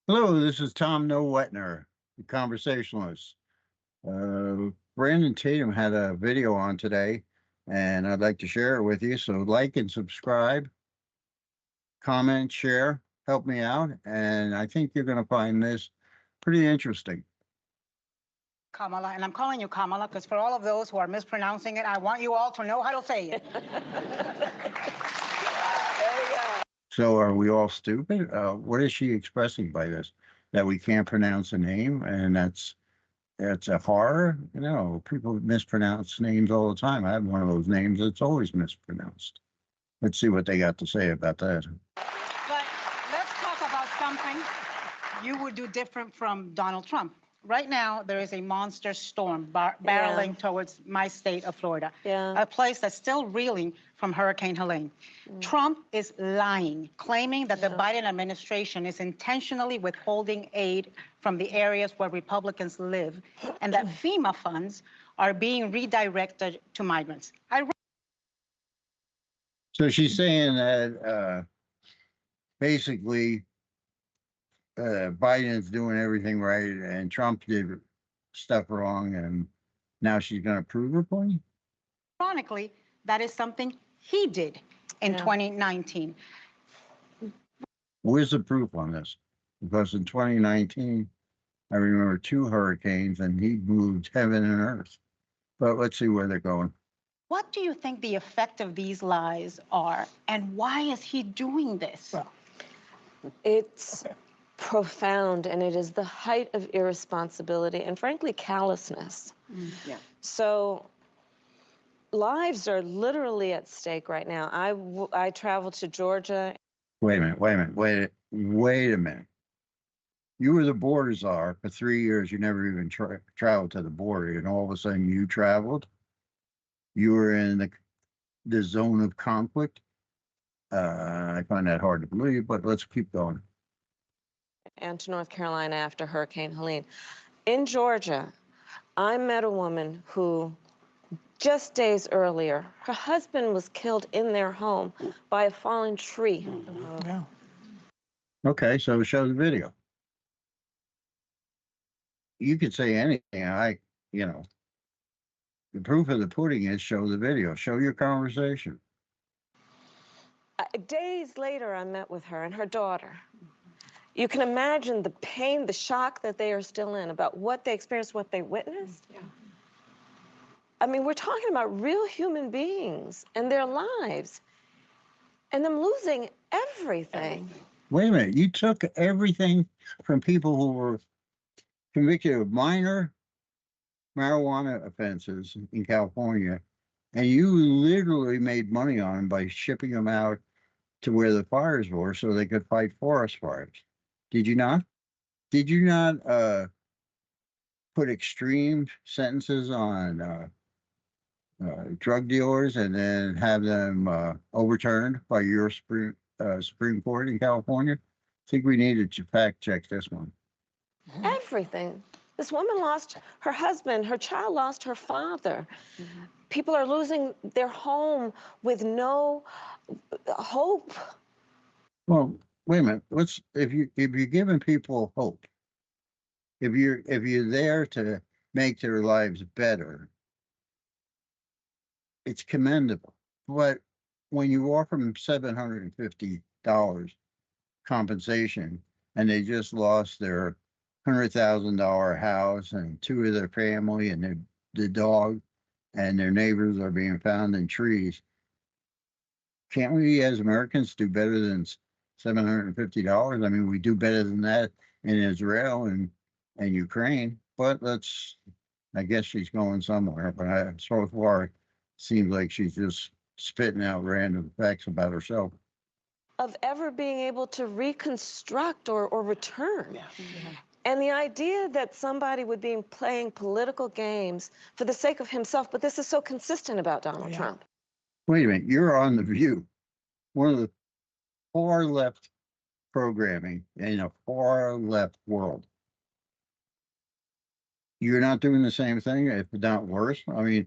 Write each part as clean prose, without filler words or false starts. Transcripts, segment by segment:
Hello, this is Tom No Wetner, the conversationalist. Brandon Tatum had a video on today, and I'd like to share it with you. So, like and subscribe, comment, share, help me out. And I think you're going to find this pretty interesting. Kamala, and I'm calling you Kamala because for all of those who are mispronouncing it, I want you all to know how to say it. So, are we all stupid? What is she expressing by this? That we can't pronounce a name, and that's a horror? No, people mispronounce names all the time. I have one of those names that's always mispronounced. Let's see what they got to say about that. But let's talk about something you would do different from Donald Trump. Right now, there is a monster storm barreling towards my state of Florida, a place that's still reeling from Hurricane Helene. Trump is lying, claiming that the Biden administration is intentionally withholding aid from the areas where Republicans live and that FEMA funds are being redirected to migrants. So she's saying that basically Biden's doing everything right and Trump did stuff wrong, and now she's going to prove her point. Ironically, that is something he did in 2019. Where's the proof on this? Because in 2019, I remember two hurricanes and he moved heaven and earth. But let's see where they're going. What do you think the effect of these lies are, and why is he doing this? It's profound, and it is the height of irresponsibility and, frankly, callousness. So lives are literally at stake right now. I traveled to Georgia. Wait a minute. You were the border czar for 3 years. You never even traveled to the border, and all of a sudden you traveled. You were in the zone of conflict. I find that hard to believe, but let's keep going. And to North Carolina after Hurricane Helene. In Georgia, I met a woman who, just days earlier, her husband was killed in their home by a fallen tree. Yeah. Okay, so show the video. You could say anything. The proof of the pudding is show the video. Show your conversation. Days later, I met with her and her daughter. You can imagine the pain, the shock that they are still in about what they experienced, what they witnessed. I mean, we're talking about real human beings and their lives and them losing everything. Wait a minute. You took everything from people who were convicted of minor marijuana offenses in California, and you literally made money on them by shipping them out to where the fires were so they could fight forest fires. Did you not? Did you not put extreme sentences on drug dealers and then have them overturned by your Supreme Court in California? I think we needed to fact check this one. Everything. This woman lost her husband, her child lost her father. People are losing their home with no hope. Well, wait a minute. If you're giving people hope, if you're there to make their lives better, it's commendable. But when you offer them $750 compensation and they just lost their $100,000 house and two of their family and the dog and their neighbors are being found in trees, can't we as Americans do better than $750? I mean, we do better than that in Israel and Ukraine, but I guess she's going somewhere. But so far, it seems like she's just spitting out random facts about herself. Of ever being able to reconstruct or return. And the idea that somebody would be playing political games for the sake of himself, but this is so consistent about Donald Trump. Wait a minute, you're on The View, one of the far left programming in a far left world. You're not doing the same thing, if not worse. I mean,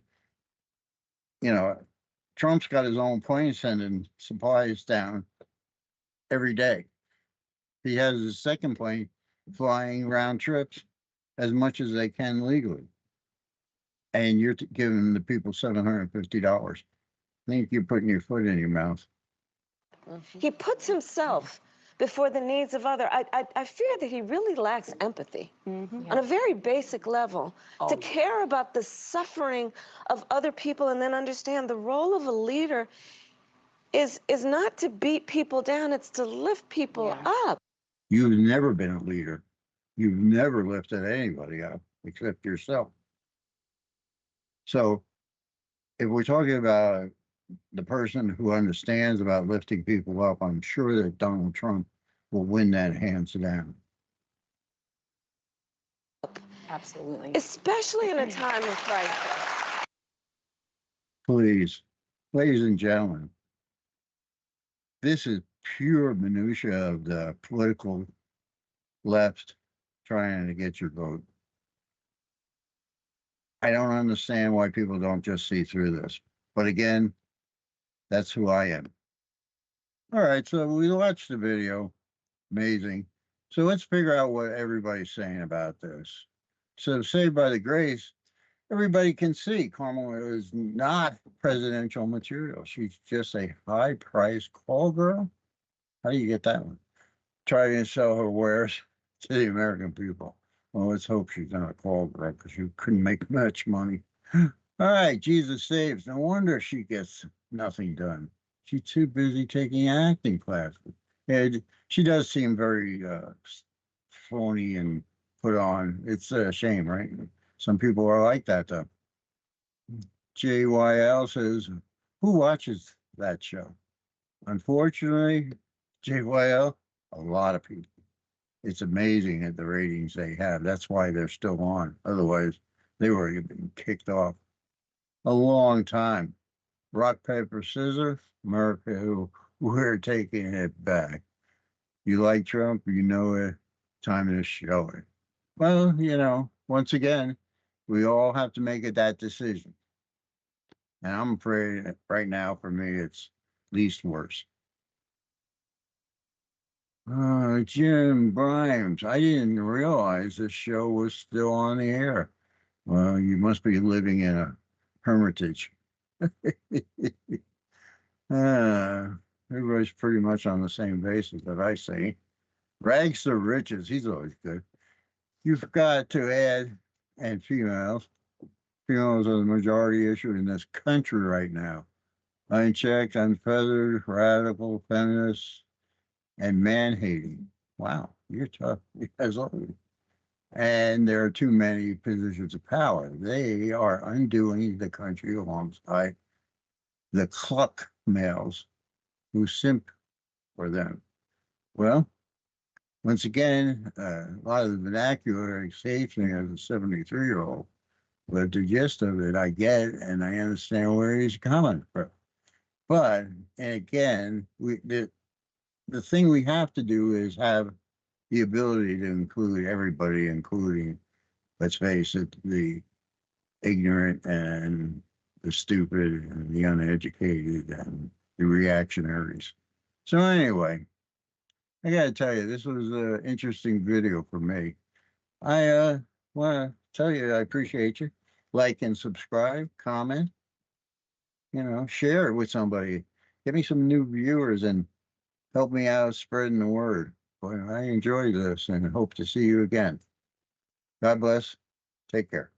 Trump's got his own plane sending supplies down every day. He has his second plane flying round trips as much as they can legally. And you're giving the people $750. I think you're putting your foot in your mouth. He puts himself before the needs of others. I fear that he really lacks empathy on a very basic level to care about the suffering of other people and then understand the role of a leader is not to beat people down, it's to lift people up. You've never been a leader. You've never lifted anybody up except yourself. So if we're talking about the person who understands about lifting people up, I'm sure that Donald Trump will win that hands down. Absolutely. Especially in a time of crisis. Please, ladies and gentlemen, this is pure minutia of the political left trying to get your vote. I don't understand why people don't just see through this. But again, that's who I am. All right, so we watched the video. Amazing. So let's figure out what everybody's saying about this. So, Saved by the Grace, everybody can see Kamala is not presidential material. She's just a high price call girl. How do you get that one? Trying to sell her wares to the American people. Well, let's hope she's not a call girl because she couldn't make much money. All right, Jesus saves. No wonder she gets nothing done. She's too busy taking acting classes. Yeah, she does seem very phony and put on. It's a shame, right? Some people are like that, though. JYL says, who watches that show? Unfortunately, JYL, a lot of people. It's amazing at the ratings they have. That's why they're still on. Otherwise, they would have been kicked off a long time. Rock, paper, scissors, America, we're taking it back. You like Trump, you know it, time to show it. Well, once again, we all have to make it that decision. And I'm afraid right now, for me, it's least worse. Jim Brimes, I didn't realize this show was still on the air. Well, you must be living in a hermitage. Everybody's pretty much on the same basis that I see. Rags to riches, he's always good. You forgot to add, and females. Females are the majority issue in this country right now. Unchecked, unfeathered, radical, feminists, and man-hating. Wow, you're tough as always. And there are too many positions of power. They are undoing the country alongside the cluck males who simp for them. Well, once again, a lot of the vernacular escapes me as a 73-year-old, but the gist of it I get, and I understand where he's coming from. But, and again, the thing we have to do is have the ability to include everybody, including, let's face it, the ignorant and the stupid and the uneducated and the reactionaries. So anyway, I gotta tell you, this was an interesting video for me. I want to tell you I appreciate you. Like and subscribe, comment, share it with somebody. Get me some new viewers and help me out spreading the word. Boy, I enjoy this and hope to see you again. God bless. Take care.